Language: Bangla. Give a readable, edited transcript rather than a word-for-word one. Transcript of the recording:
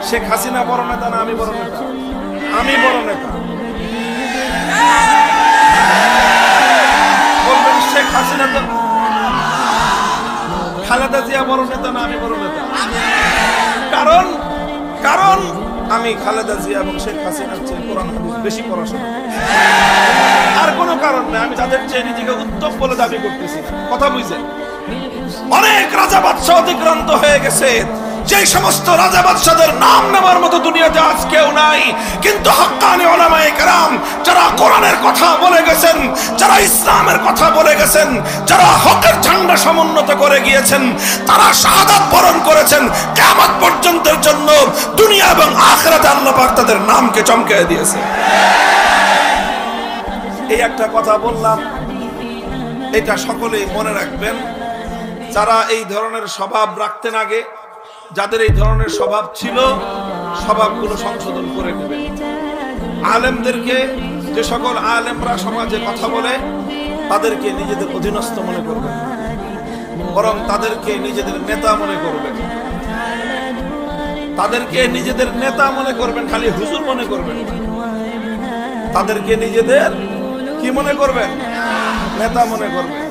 শেখ হাসিনা বড় নেতা না আমি বড় নেতা? আমি বড় নেতা। বলবেন শেখ হাসিনা তো, খালেদা জিয়া বড় নেতা না আমি বড় নেতা? কারণ কারণ আমি খালেদা জিয়া এবং শেখ হাসিনার চেয়ে কোরআন হাদিস বেশি পড়াশোনা, আর কোনো কারণ নেই। আমি তাদের চেয়ে নিজেকে উত্তম বলে দাবি করতেছি। কথা বুঝছেন? অনেক রাজা বাদশাহ অতিক্রান্ত হয়ে গেছে, যে সমস্ত রাজা বাদশাদের নাম নেওয়ার মতো দুনিয়াতে আজ কেউ নাই, কিন্তু হক্কানি উলামায়ে কেরাম যারা কোরআনের কথা বলে গেছেন, যারা ইসলামের কথা বলে গেছেন, যারা হকের ঝান্ডা সমুন্নত করে গিয়েছেন, তারা শাহাদাত বরণ করেছেন। কিয়ামত পর্যন্তের জন্য দুনিয়া এবং আখিরাতে আল্লাহ পাক তাদের নামকে চমকে দিয়েছে। এই একটা কথা বললাম, এটা সকলেই মনে রাখবেন। যারা এই ধরনের স্বভাব রাখতেন আগে, যাদের এই ধরনের স্বভাব ছিল, স্বভাবগুলো সংশোধন করে নেবেন। আলেমদেরকে, যে সকল আলেমরা সমাজে কথা বলে, তাদেরকে নিজেদের অধীনস্থ মনে করবেন, বরং তাদেরকে নিজেদের নেতা মনে করবেন। তাদেরকে নিজেদের নেতা মনে করবেন, খালি হুজুর মনে করবেন। তাদেরকে নিজেদের কি মনে করবেন? নেতা মনে করবেন।